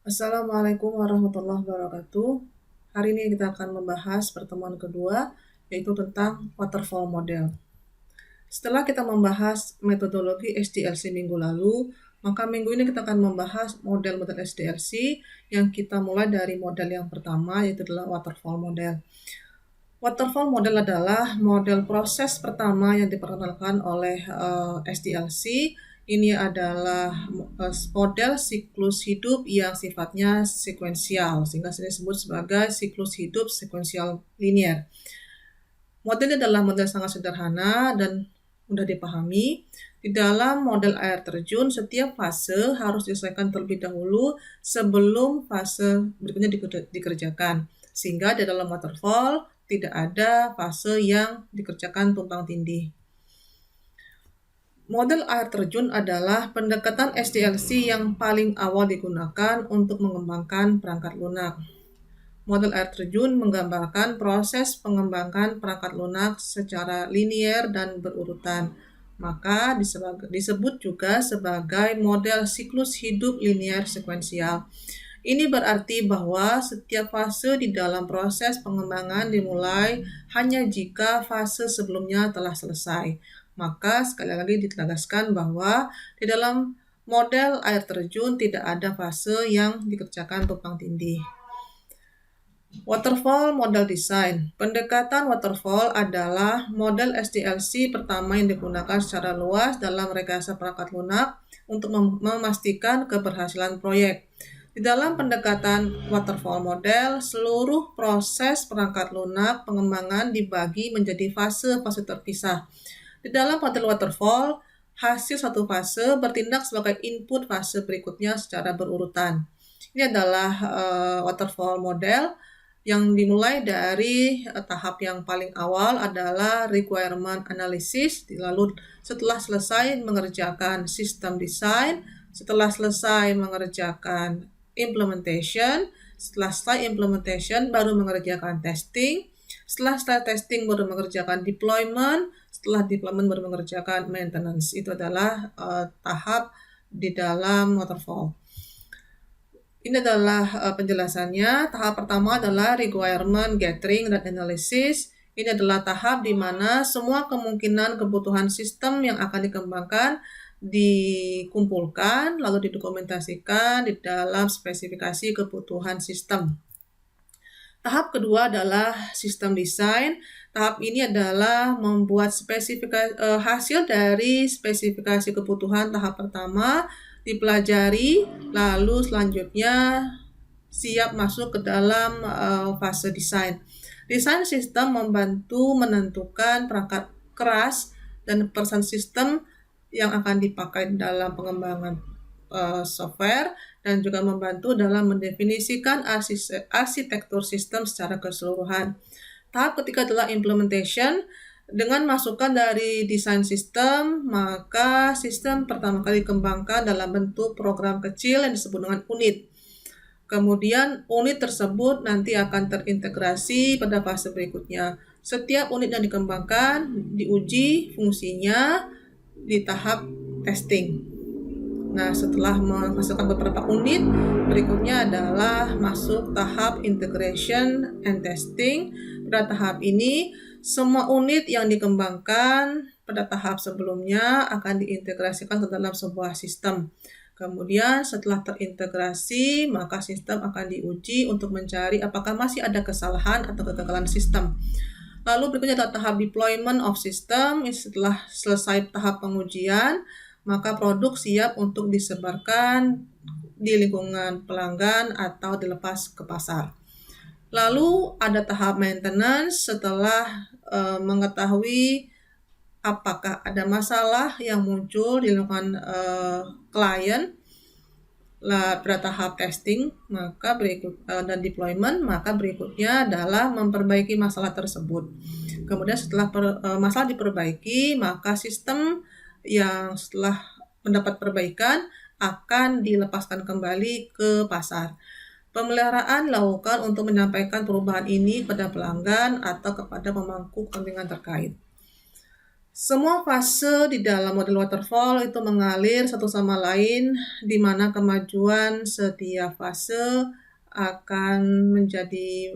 Assalamualaikum warahmatullahi wabarakatuh. Hari ini kita akan membahas pertemuan kedua, yaitu tentang waterfall model. Setelah kita membahas metodologi SDLC minggu lalu, maka minggu ini kita akan membahas model-model SDLC yang kita mulai dari model yang pertama, yaitu adalah waterfall model. Waterfall model adalah model proses pertama yang diperkenalkan oleh SDLC. Ini adalah model siklus hidup yang sifatnya sekuensial, sehingga disebut sebagai siklus hidup sekuensial linear. Modelnya adalah model sangat sederhana dan mudah dipahami. Di dalam model air terjun, setiap fase harus diselesaikan terlebih dahulu sebelum fase berikutnya dikerjakan. Sehingga di dalam waterfall tidak ada fase yang dikerjakan tumpang tindih. Model air terjun adalah pendekatan SDLC yang paling awal digunakan untuk mengembangkan perangkat lunak. Model air terjun menggambarkan proses pengembangan perangkat lunak secara linier dan berurutan. Maka disebut juga sebagai model siklus hidup linier sekuensial. Ini berarti bahwa setiap fase di dalam proses pengembangan dimulai hanya jika fase sebelumnya telah selesai. Maka sekali lagi ditegaskan bahwa di dalam model air terjun tidak ada fase yang dikerjakan tumpang tindih. Waterfall model design. Pendekatan waterfall adalah model SDLC pertama yang digunakan secara luas dalam rekayasa perangkat lunak untuk memastikan keberhasilan proyek. Di dalam pendekatan waterfall model, seluruh proses perangkat lunak pengembangan dibagi menjadi fase-fase terpisah. Di dalam model waterfall, hasil satu fase bertindak sebagai input fase berikutnya secara berurutan. Ini adalah waterfall model yang dimulai dari tahap yang paling awal adalah requirement analysis, lalu setelah selesai mengerjakan sistem design, setelah selesai mengerjakan implementation, setelah selesai implementation baru mengerjakan testing, setelah testing baru mengerjakan deployment, setelah deployment baru mengerjakan maintenance. Itu adalah tahap di dalam waterfall. Ini adalah penjelasannya. Tahap pertama adalah requirement gathering dan analysis. Ini adalah tahap di mana semua kemungkinan kebutuhan sistem yang akan dikembangkan dikumpulkan lalu didokumentasikan di dalam spesifikasi kebutuhan sistem. Tahap kedua adalah sistem desain. Tahap ini adalah membuat hasil dari spesifikasi kebutuhan tahap pertama dipelajari, lalu selanjutnya siap masuk ke dalam fase desain. Desain sistem membantu menentukan perangkat keras dan persen sistem yang akan dipakai dalam pengembangan software dan juga membantu dalam mendefinisikan arsitektur sistem secara keseluruhan. Tahap ketiga adalah implementation. Dengan masukan dari desain sistem, maka sistem pertama kali dikembangkan dalam bentuk program kecil yang disebut dengan unit. Kemudian unit tersebut nanti akan terintegrasi pada fase berikutnya. Setiap unit yang dikembangkan diuji fungsinya di tahap testing. Nah, setelah menghasilkan beberapa unit, berikutnya adalah masuk tahap integration and testing. Pada tahap ini, semua unit yang dikembangkan pada tahap sebelumnya akan diintegrasikan ke dalam sebuah sistem. Kemudian setelah terintegrasi, maka sistem akan diuji untuk mencari apakah masih ada kesalahan atau kegagalan sistem. Lalu berikutnya adalah tahap deployment of system. Setelah selesai tahap pengujian, maka produk siap untuk disebarkan di lingkungan pelanggan atau dilepas ke pasar. Lalu ada tahap maintenance setelah mengetahui apakah ada masalah yang muncul di lingkungan klien. Pada tahap testing maka dan deployment, maka berikutnya adalah memperbaiki masalah tersebut. Kemudian setelah masalah diperbaiki, maka sistem yang setelah mendapat perbaikan akan dilepaskan kembali ke pasar. Pemeliharaan dilakukan untuk menyampaikan perubahan ini kepada pelanggan atau kepada pemangku kepentingan terkait. Semua fase di dalam model waterfall itu mengalir satu sama lain, di mana kemajuan setiap fase akan menjadi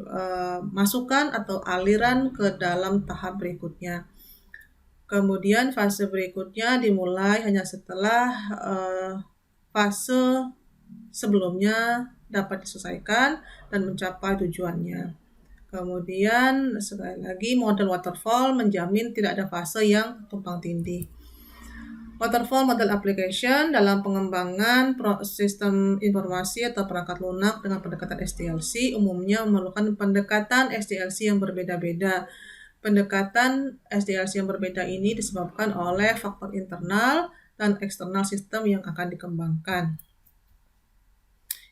masukan atau aliran ke dalam tahap berikutnya. Kemudian fase berikutnya dimulai hanya setelah fase sebelumnya dapat diselesaikan dan mencapai tujuannya. Kemudian sekali lagi model waterfall menjamin tidak ada fase yang tumpang tindih. Waterfall model application dalam pengembangan sistem informasi atau perangkat lunak dengan pendekatan SDLC umumnya memerlukan pendekatan SDLC yang berbeda-beda. Pendekatan SDLC yang berbeda ini disebabkan oleh faktor internal dan eksternal sistem yang akan dikembangkan.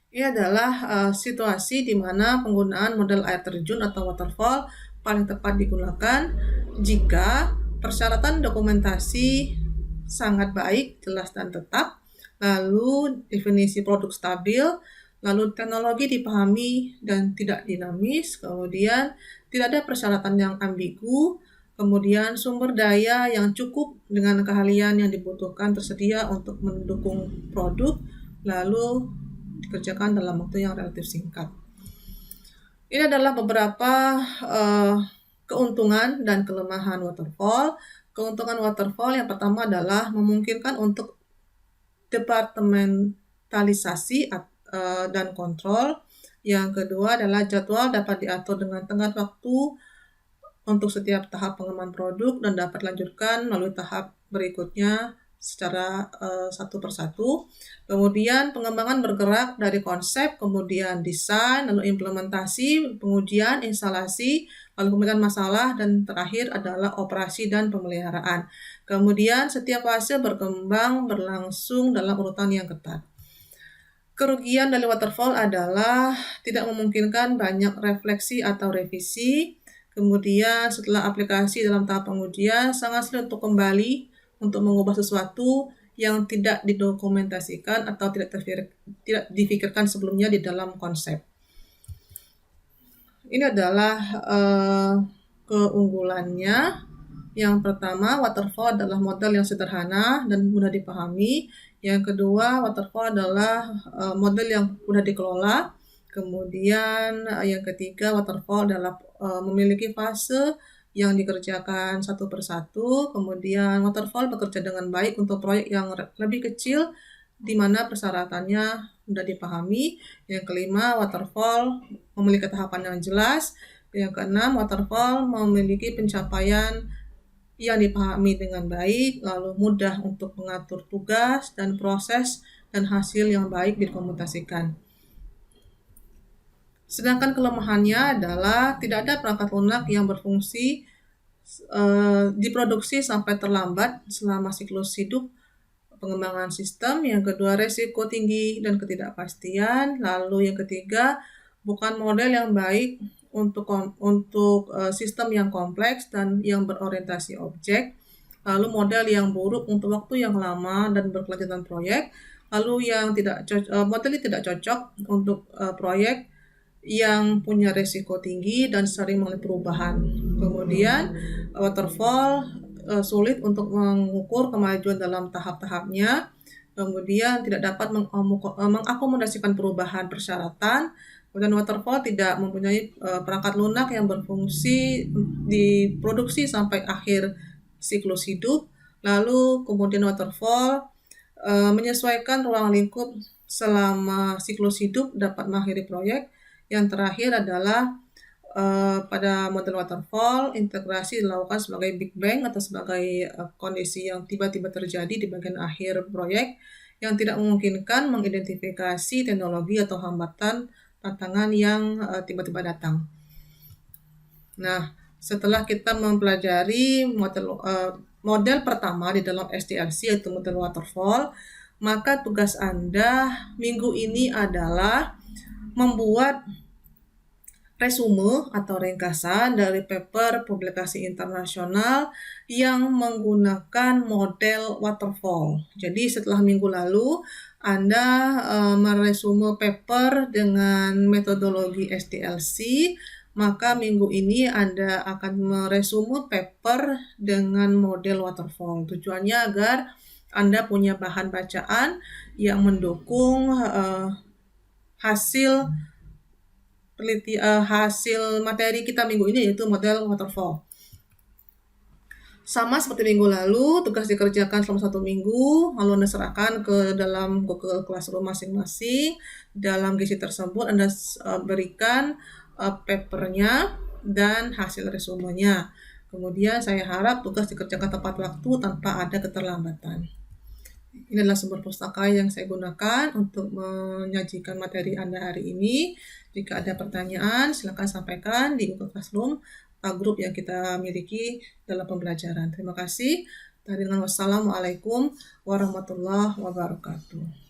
Ini adalah situasi di mana penggunaan model air terjun atau waterfall paling tepat digunakan jika persyaratan dokumentasi sangat baik, jelas dan tetap, lalu definisi produk stabil, lalu teknologi dipahami dan tidak dinamis, kemudian tidak ada persyaratan yang ambigu, kemudian sumber daya yang cukup dengan keahlian yang dibutuhkan tersedia untuk mendukung produk, lalu dikerjakan dalam waktu yang relatif singkat. Ini adalah beberapa keuntungan dan kelemahan waterfall. Keuntungan waterfall yang pertama adalah memungkinkan untuk departementalisasi dan kontrol. Yang kedua adalah jadwal dapat diatur dengan tenggat waktu untuk setiap tahap pengembangan produk dan dapat dilanjutkan melalui tahap berikutnya secara satu persatu. Kemudian pengembangan bergerak dari konsep, kemudian desain, lalu implementasi, pengujian, instalasi, lalu pemecahan masalah, dan terakhir adalah operasi dan pemeliharaan. Kemudian setiap fase berkembang berlangsung dalam urutan yang ketat. Kerugian dari waterfall adalah tidak memungkinkan banyak refleksi atau revisi. Kemudian setelah aplikasi dalam tahap pengujian sangat sulit untuk kembali untuk mengubah sesuatu yang tidak didokumentasikan atau tidak difikirkan sebelumnya di dalam konsep. Ini adalah keunggulannya. Yang pertama, waterfall adalah model yang sederhana dan mudah dipahami. Yang kedua, waterfall adalah model yang mudah dikelola. Kemudian yang ketiga, waterfall adalah memiliki fase yang dikerjakan satu persatu. Kemudian waterfall bekerja dengan baik untuk proyek yang lebih kecil di mana persyaratannya sudah dipahami. Yang kelima, waterfall memiliki tahapan yang jelas. Yang keenam, waterfall memiliki pencapaian yang dipahami dengan baik, lalu mudah untuk mengatur tugas dan proses dan hasil yang baik dikomunikasikan. Sedangkan kelemahannya adalah tidak ada perangkat lunak yang berfungsi diproduksi sampai terlambat selama siklus hidup pengembangan sistem. Yang kedua, resiko tinggi dan ketidakpastian. Lalu yang ketiga, bukan model yang baik untuk sistem yang kompleks dan yang berorientasi objek. Lalu model yang buruk untuk waktu yang lama dan berkelanjutan proyek. Lalu yang model ini tidak cocok untuk proyek yang punya resiko tinggi dan sering mengalami perubahan. Kemudian waterfall sulit untuk mengukur kemajuan dalam tahap-tahapnya. Kemudian tidak dapat mengakomodasikan perubahan persyaratan. Kemudian waterfall tidak mempunyai perangkat lunak yang berfungsi diproduksi sampai akhir siklus hidup. Lalu kemudian waterfall menyesuaikan ruang lingkup selama siklus hidup dapat mengakhiri proyek. Yang terakhir adalah pada model waterfall, integrasi dilakukan sebagai big bang atau sebagai kondisi yang tiba-tiba terjadi di bagian akhir proyek yang tidak memungkinkan mengidentifikasi teknologi atau hambatan tantangan yang tiba-tiba datang. Nah, setelah kita mempelajari model pertama di dalam SDLC yaitu model waterfall, maka tugas Anda minggu ini adalah membuat resume atau ringkasan dari paper publikasi internasional yang menggunakan model waterfall. Jadi setelah minggu lalu Anda meresume paper dengan metodologi SDLC, maka minggu ini Anda akan meresume paper dengan model waterfall. Tujuannya agar Anda punya bahan bacaan yang mendukung hasil materi kita minggu ini, yaitu model waterfall. Sama seperti minggu lalu, tugas dikerjakan selama 1 minggu, lalu Anda serahkan ke dalam Google Classroom masing-masing. Dalam gizi tersebut Anda berikan papernya dan hasil resumenya. Kemudian saya harap tugas dikerjakan tepat waktu tanpa ada keterlambatan. Ini adalah sumber pustaka yang saya gunakan untuk menyajikan materi Anda hari ini. Jika ada pertanyaan, silakan sampaikan di Google Classroom, grup yang kita miliki dalam pembelajaran. Terima kasih. Wassalamualaikum warahmatullahi wabarakatuh.